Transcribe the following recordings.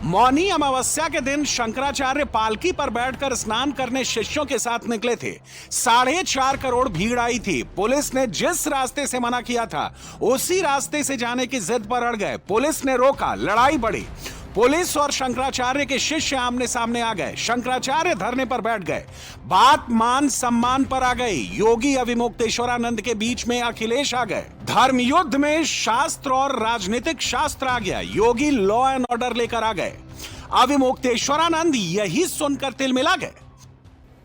मौनी अमावस्या के दिन शंकराचार्य पालकी पर बैठकर स्नान करने शिष्यों के साथ निकले थे। 4.5 करोड़ भीड़ आई थी। पुलिस ने जिस रास्ते से मना किया था उसी रास्ते से जाने की जिद पर अड़ गए। पुलिस ने रोका, लड़ाई बढ़ी। पुलिस और शंकराचार्य के शिष्य आमने सामने आ गए। शंकराचार्य धरने पर बैठ गए। बात मान सम्मान पर आ गई। योगी अविमुक्तेश्वरानंद के बीच में अखिलेश आ गए। धर्म युद्ध में शास्त्र और राजनीतिक शास्त्र आ गया। योगी लॉ एंड ऑर्डर लेकर आ गए। अविमुक्तेश्वरानंद यही सुनकर तिलमिला गए।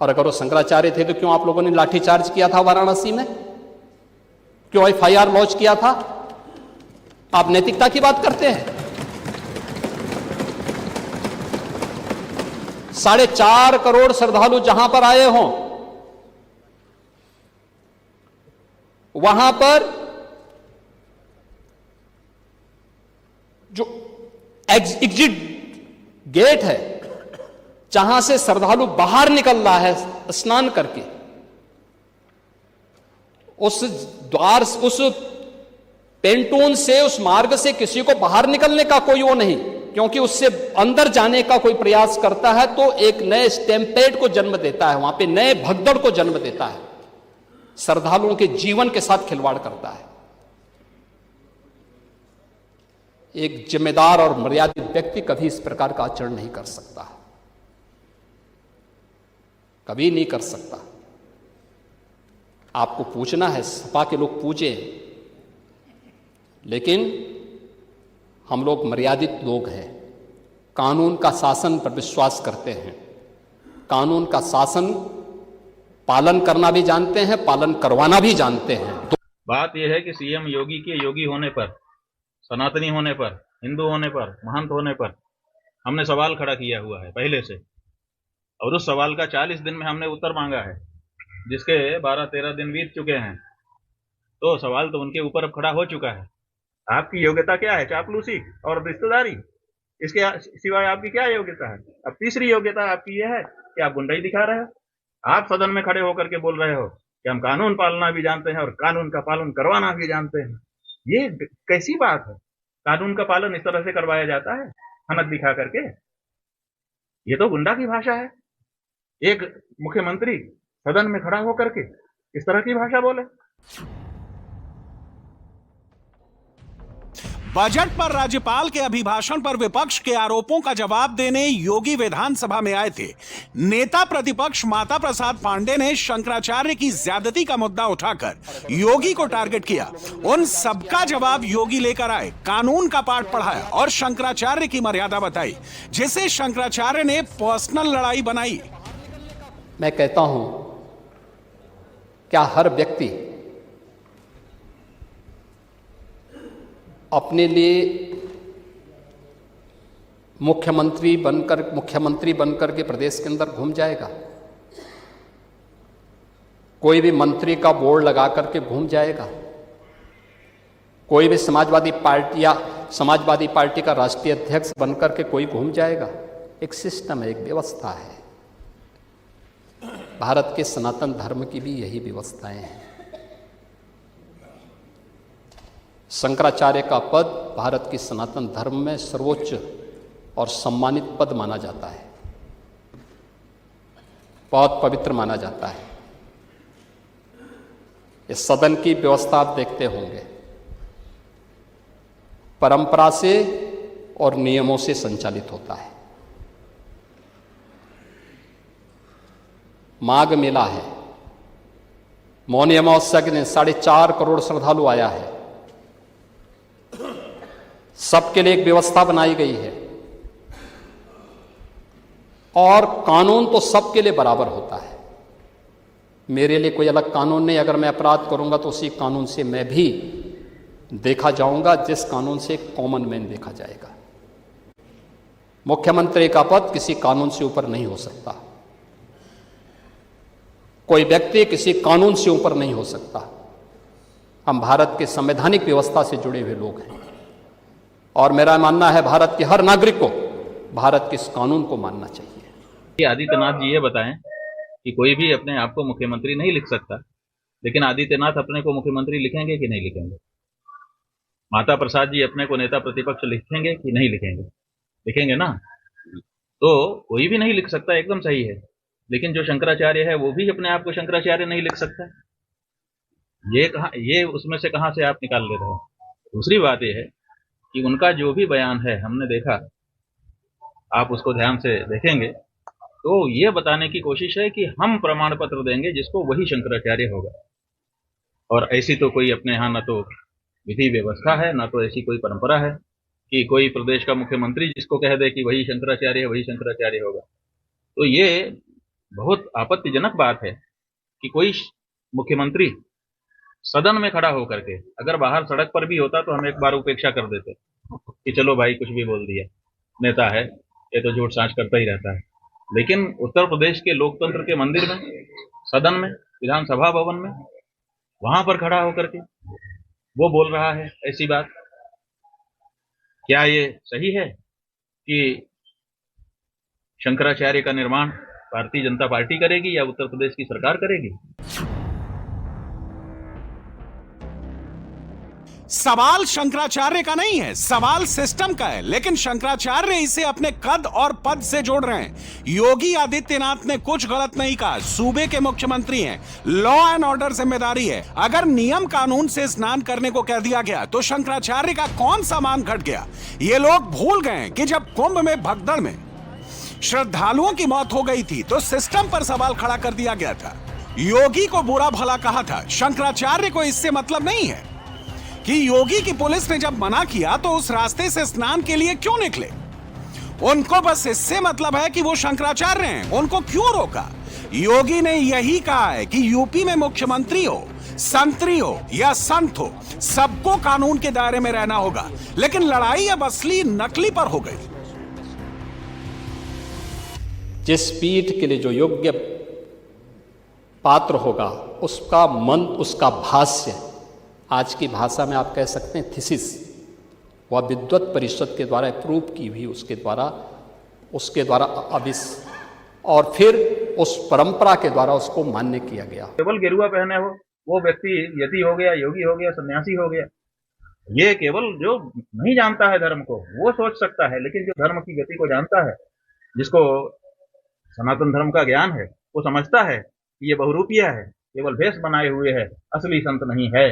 और अगर वो शंकराचार्य थे तो क्यों आप लोगों ने लाठीचार्ज किया था वाराणसी में? क्यों एफआईआर लॉन्च किया था? आप नैतिकता की बात करते हैं। 4.5 करोड़ श्रद्धालु जहां पर आए हों, वहां पर जो एग्जिट गेट है, जहां से श्रद्धालु बाहर निकल रहा है स्नान करके, उस द्वार, उस पेंटून से, उस मार्ग से किसी को बाहर निकलने का कोई वो नहीं, क्योंकि उससे अंदर जाने का कोई प्रयास करता है तो एक नए स्टैंपेड को जन्म देता है, वहां पे नए भगदड़ को जन्म देता है, श्रद्धालुओं के जीवन के साथ खिलवाड़ करता है। एक जिम्मेदार और मर्यादित व्यक्ति कभी इस प्रकार का आचरण नहीं कर सकता, कभी नहीं कर सकता। आपको पूछना है, सपा के लोग पूछे, लेकिन हम लोग मर्यादित लोग हैं, कानून का शासन पर विश्वास करते हैं, कानून का शासन पालन करना भी जानते हैं, पालन करवाना भी जानते हैं। बात यह है कि सीएम योगी के योगी होने पर, सनातनी होने पर, हिंदू होने पर, महंत होने पर हमने सवाल खड़ा किया हुआ है पहले से, और उस सवाल का 40 दिन में हमने उत्तर मांगा है, जिसके 12-13 दिन बीत चुके हैं। तो सवाल तो उनके ऊपर अब खड़ा हो चुका है। आपकी योग्यता क्या है? चापलूसी और रिश्तेदारी, इसके सिवाय आपकी क्या योग्यता है? अब तीसरी योग्यता आपकी यह है कि आप गुंडाई दिखा रहे हो। आप सदन में खड़े होकर के बोल रहे हो कि हम कानून पालना भी जानते हैं और कानून का पालन करवाना भी जानते हैं। ये कैसी बात है? कानून का पालन इस तरह से करवाया जाता है, हनक दिखा करके? ये तो गुंडा की भाषा है। एक मुख्यमंत्री सदन में खड़ा होकर के इस तरह की भाषा बोले। बजट पर राज्यपाल के अभिभाषण पर विपक्ष के आरोपों का जवाब देने योगी विधानसभा में आए थे। नेता प्रतिपक्ष माता प्रसाद पांडे ने शंकराचार्य की ज्यादती का मुद्दा उठाकर योगी को टारगेट किया। उन सबका जवाब योगी लेकर आए, कानून का पाठ पढ़ाया और शंकराचार्य की मर्यादा बताई, जिसे शंकराचार्य ने पर्सनल लड़ाई बनाई। मैं कहता हूं, क्या हर व्यक्ति अपने लिए मुख्यमंत्री बनकर के प्रदेश के अंदर घूम जाएगा? कोई भी मंत्री का बोर्ड लगा करके घूम जाएगा? कोई भी समाजवादी पार्टी का राष्ट्रीय अध्यक्ष बनकर के कोई घूम जाएगा? एक सिस्टम है, एक व्यवस्था है। भारत के सनातन धर्म की भी यही व्यवस्थाएं हैं। शंकराचार्य का पद भारत की सनातन धर्म में सर्वोच्च और सम्मानित पद माना जाता है, बहुत पवित्र माना जाता है। इस सदन की व्यवस्था आप देखते होंगे, परंपरा से और नियमों से संचालित होता है। माघ मेला है, मौनी अमावस्या के दिन 4.5 करोड़ श्रद्धालु आया है। सबके लिए एक व्यवस्था बनाई गई है और कानून तो सबके लिए बराबर होता है। मेरे लिए कोई अलग कानून नहीं। अगर मैं अपराध करूंगा तो उसी कानून से मैं भी देखा जाऊंगा, जिस कानून से कॉमन मैन देखा जाएगा। मुख्यमंत्री का पद किसी कानून से ऊपर नहीं हो सकता। कोई व्यक्ति किसी कानून से ऊपर नहीं हो सकता। हम भारत के संवैधानिक व्यवस्था से जुड़े हुए लोग हैं और मेरा मानना है भारत के हर नागरिक को भारत के इस कानून को मानना चाहिए। आदित्यनाथ जी ये बताएं कि कोई भी अपने आप को मुख्यमंत्री नहीं लिख सकता, लेकिन आदित्यनाथ अपने को मुख्यमंत्री लिखेंगे कि नहीं लिखेंगे? माता प्रसाद जी अपने को नेता प्रतिपक्ष लिखेंगे कि नहीं लिखेंगे? लिखेंगे ना, तो कोई भी नहीं लिख सकता, एकदम सही है। लेकिन जो शंकराचार्य है वो भी अपने आप को शंकराचार्य नहीं लिख सकता। ये उसमें से कहां से आप निकाल ले रहे हो? दूसरी बात यह है कि उनका जो भी बयान है, हमने देखा, आप उसको ध्यान से देखेंगे तो ये बताने की कोशिश है कि हम प्रमाण पत्र देंगे जिसको वही शंकराचार्य होगा। और ऐसी तो कोई अपने यहाँ न तो विधि व्यवस्था है, न तो ऐसी कोई परंपरा है कि कोई प्रदेश का मुख्यमंत्री जिसको कह दे कि वही शंकराचार्य है, वही शंकराचार्य होगा। तो ये बहुत आपत्तिजनक बात है कि कोई मुख्यमंत्री सदन में खड़ा होकर के, अगर बाहर सड़क पर भी होता तो हम एक बार उपेक्षा कर देते कि चलो भाई कुछ भी बोल दिया, नेता है, ये तो झूठ सांच करता ही रहता है। लेकिन उत्तर प्रदेश के लोकतंत्र के मंदिर में, सदन में, विधानसभा भवन में, वहां पर खड़ा होकर के वो बोल रहा है ऐसी बात। क्या ये सही है कि शंकराचार्य का निर्माण भारतीय जनता पार्टी करेगी या उत्तर प्रदेश की सरकार करेगी? सवाल शंकराचार्य का नहीं है, सवाल सिस्टम का है। लेकिन शंकराचार्य इसे अपने कद और पद से जोड़ रहे हैं। योगी आदित्यनाथ ने कुछ गलत नहीं कहा, सूबे के मुख्यमंत्री हैं, लॉ एंड ऑर्डर जिम्मेदारी है। अगर नियम कानून से स्नान करने को कह दिया गया तो शंकराचार्य का कौन सा मान घट गया? ये लोग भूल गए कि जब कुंभ में भगदड़ में श्रद्धालुओं की मौत हो गई थी तो सिस्टम पर सवाल खड़ा कर दिया गया था। योगी को बुरा भला कहा था। शंकराचार्य को इससे मतलब नहीं है कि योगी की पुलिस ने जब मना किया तो उस रास्ते से स्नान के लिए क्यों निकले। उनको बस इससे मतलब है कि वो शंकराचार्य हैं, उनको क्यों रोका। योगी ने यही कहा है कि यूपी में मुख्यमंत्री हो, संतरी हो या संत हो, सबको कानून के दायरे में रहना होगा। लेकिन लड़ाई अब असली नकली पर हो गई। जिस पीठ के लिए जो योग्य पात्र होगा उसका मन, उसका भाष्य, आज की भाषा में आप कह सकते हैं थीसिस, वह विद्वत परिषद के द्वारा अप्रूव की हुई, उसके द्वारा अविस, और फिर उस परंपरा के द्वारा उसको मान्य किया गया। केवल गेरुआ पहने हो वो व्यक्ति यति हो गया, योगी हो गया, सन्यासी हो गया। ये केवल जो नहीं जानता है धर्म को वो सोच सकता है, लेकिन जो धर्म की गति को जानता है, जिसको सनातन धर्म का ज्ञान है, वो समझता है कि ये बहुरूपिया है, केवल भेष बनाए हुए है, असली संत नहीं है।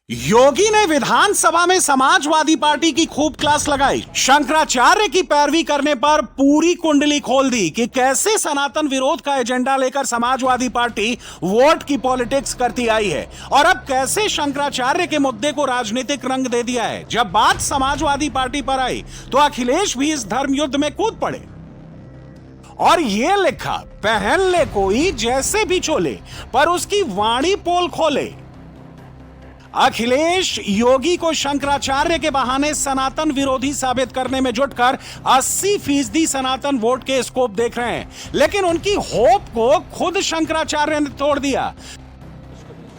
योगी ने विधानसभा में समाजवादी पार्टी की खूब क्लास लगाई। शंकराचार्य की पैरवी करने पर पूरी कुंडली खोल दी कि कैसे सनातन विरोध का एजेंडा लेकर समाजवादी पार्टी वोट की पॉलिटिक्स करती आई है और अब कैसे शंकराचार्य के मुद्दे को राजनीतिक रंग दे दिया है। जब बात समाजवादी पार्टी पर आई तो अखिलेश भी इस धर्म युद्ध में कूद पड़े और ये लिखा, पहन ले कोई जैसे भी चोले पर उसकी वाणी पोल खोले। अखिलेश योगी को शंकराचार्य के बहाने सनातन विरोधी साबित करने में जुटकर 80% सनातन वोट के स्कोप देख रहे हैं। लेकिन उनकी होप को खुद शंकराचार्य ने तोड़ दिया,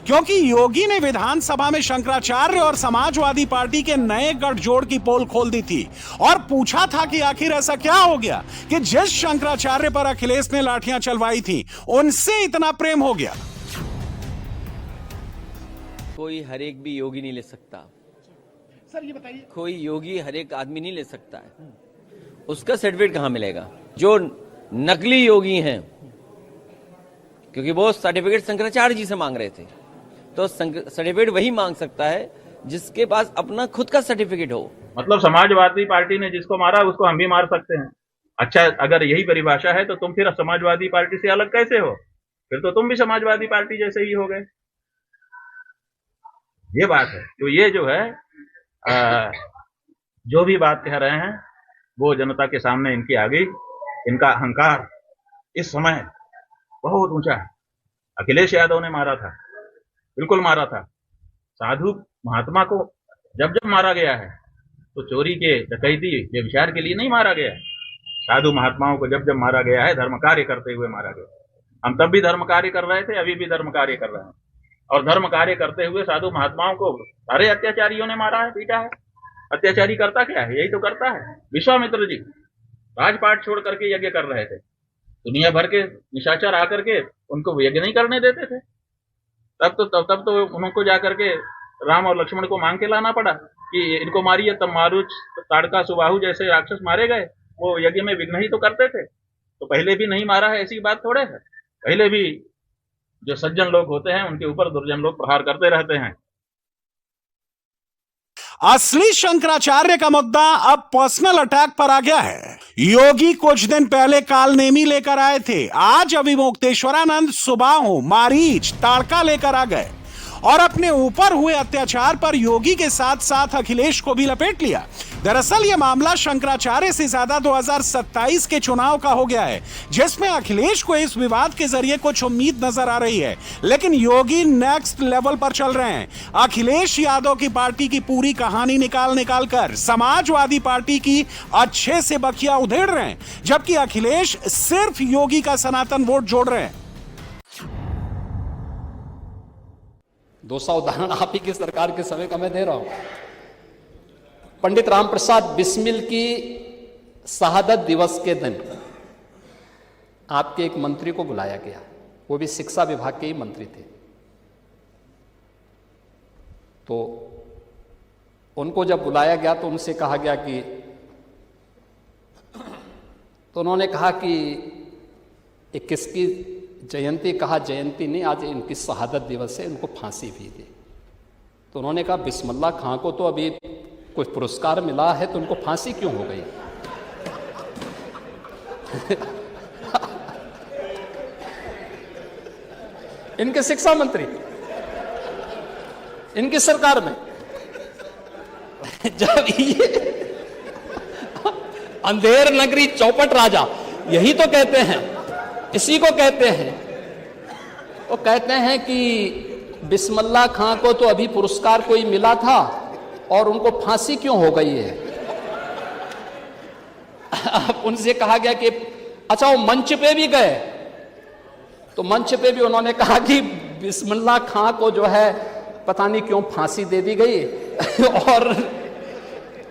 क्योंकि योगी ने विधानसभा में शंकराचार्य और समाजवादी पार्टी के नए गठजोड़ की पोल खोल दी थी और पूछा था कि आखिर ऐसा क्या हो गया कि जिस शंकराचार्य पर अखिलेश ने लाठियां चलवाई थी उनसे इतना प्रेम हो गया। कोई हर एक भी योगी नहीं ले सकता सर। ये बताइए, कोई योगी हर एक आदमी नहीं ले सकता है, उसका सर्टिफिकेट कहां मिलेगा? जो नकली योगी हैं, क्योंकि वो सर्टिफिकेट शंकराचार्य जी से मांग रहे थे, तो सर्टिफिकेट वही मांग सकता है जिसके पास अपना खुद का सर्टिफिकेट हो। मतलब समाजवादी पार्टी ने जिसको मारा उसको हम भी मार सकते हैं। अच्छा, अगर यही परिभाषा है तो तुम फिर समाजवादी पार्टी से अलग कैसे हो? फिर तो तुम भी समाजवादी पार्टी जैसे ही हो गए। ये बात है। तो ये जो है जो भी बात कह रहे हैं वो जनता के सामने इनकी आ गई। इनका अहंकार इस समय बहुत ऊंचा है। अखिलेश यादव ने मारा था, बिल्कुल मारा था। साधु महात्मा को जब जब मारा गया है तो चोरी के, डकैती, व्यभिचार के लिए नहीं मारा गया है। साधु महात्माओं को जब जब मारा गया है धर्म कार्य करते हुए मारा गया। हम तब भी धर्म कार्य कर रहे थे, अभी भी धर्म कार्य कर रहे हैं। और धर्म कार्य करते हुए साधु महात्माओं को सारे अत्याचारियों ने मारा है, पीटा है। अत्याचारी करता क्या है? यही तो करता है। विश्वामित्र जी राजपाट छोड़ करके यज्ञ कर रहे थे, दुनिया भर के निशाचर आकर के उनको यज्ञ नहीं करने देते थे। तब तो उनको जाकर के राम और लक्ष्मण को मांग के लाना पड़ा कि इनको मारिए, तब मारुच, ताड़का, सुबाहु जैसे राक्षस मारे गए, वो यज्ञ में विघ्न ही तो करते थे। तो पहले भी नहीं मारा है ऐसी बात थोड़े है, पहले भी जो सज्जन लोग होते हैं उनके ऊपर दुर्जन लोग प्रहार करते रहते हैं। असली शंकराचार्य का मुद्दा अब पर्सनल अटैक पर आ गया है। योगी कुछ दिन पहले कालनेमी लेकर आए थे, आज अविमुक्तेश्वरानंद सुबाहु, मारीच, ताड़का लेकर आ गए और अपने ऊपर हुए अत्याचार पर योगी के साथ साथ अखिलेश को भी लपेट लिया। दरअसल यह मामला शंकराचार्य से ज्यादा 2027 के चुनाव का हो गया है, जिसमें अखिलेश को इस विवाद के जरिए कुछ उम्मीद नजर आ रही है, लेकिन योगी नेक्स्ट लेवल पर चल रहे हैं। अखिलेश यादव की पार्टी की पूरी कहानी निकाल कर समाजवादी पार्टी की अच्छे से बखिया उधेड़ रहे हैं, जबकि अखिलेश सिर्फ योगी का सनातन वोट जोड़ रहे हैं। 200 उदाहरण आप ही की सरकार के समय का मैं दे रहा हूं। पंडित रामप्रसाद बिस्मिल की शहादत दिवस के दिन आपके एक मंत्री को बुलाया गया, वो भी शिक्षा विभाग के ही मंत्री थे। तो उनको जब बुलाया गया तो उनसे कहा गया कि, तो उन्होंने कहा कि एक किसकी जयंती, कहा जयंती नहीं, आज इनकी शहादत दिवस है, इनको फांसी भी दे। तो उन्होंने कहा बिस्मिल्लाह खां को तो अभी कोई पुरस्कार मिला है, तो उनको फांसी क्यों हो गई? इनके शिक्षा मंत्री इनकी सरकार में जब ये अंधेर नगरी चौपट राजा, यही तो कहते हैं, इसी को कहते हैं। वो कहते हैं कि बिस्मिल्लाह खां को तो अभी पुरस्कार कोई मिला था और उनको फांसी क्यों हो गई है? अब उनसे कहा गया कि अच्छा वो मंच पे भी गए, तो मंच पे भी उन्होंने कहा कि बिस्मिल्लाह खां को जो है पता नहीं क्यों फांसी दे दी गई। और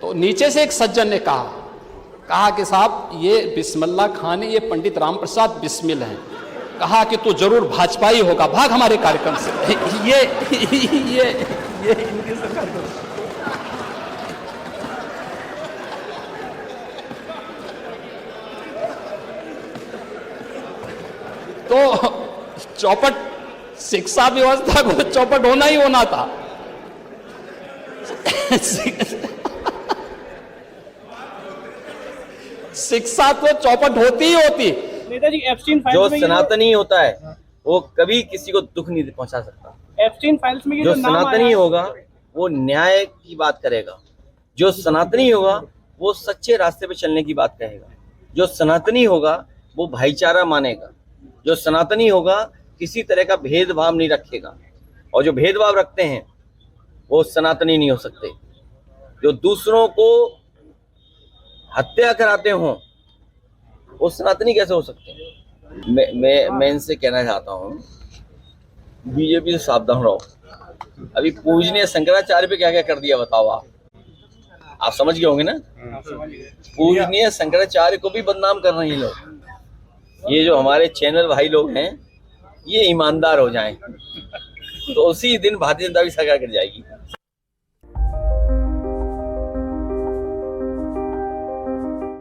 तो नीचे से एक सज्जन ने कहा कि साहब ये बिस्मिल्लाह खां ने, ये पंडित रामप्रसाद बिस्मिल हैं, कहा कि तू जरूर भाजपाई होगा, भाग हमारे कार्यक्रम से। ये इनकी सरकार को। तो चौपट, शिक्षा व्यवस्था को चौपट होना ही होना था। शिक्षा तो चौपट होती ही होती। नेताजी एप्स्टीन फाइल्स जो में सनातनी होता है वो कभी किसी को दुख नहीं पहुंचा सकता। एप्स्टीन फाइल्स में ये जो नाम सनातनी आया, होगा वो न्याय की बात करेगा, जो सनातनी होगा वो सच्चे रास्ते पे चलने की बात कहेगा, जो सनातनी होगा वो भाईचारा मानेगा, जो सनातनी होगा किसी तरह का भेदभाव नहीं रखेगा, और जो भेदभाव रखते हैं वो सनातनी नहीं हो सकते। जो दूसरों को हत्या कराते हों वो सनातनी कैसे हो सकते हैं? मैं इनसे कहना चाहता हूँ, बीजेपी से सावधान रहो। अभी पूजनीय शंकराचार्य पे क्या क्या कर दिया बताओ आप समझ गए होंगे ना। पूजनीय शंकराचार्य को भी बदनाम कर रहे हैं लोग। ये जो हमारे चैनल भाई लोग हैं ये ईमानदार हो जाएं तो उसी दिन भारतीय जनता की सरकार गिर जाएगी।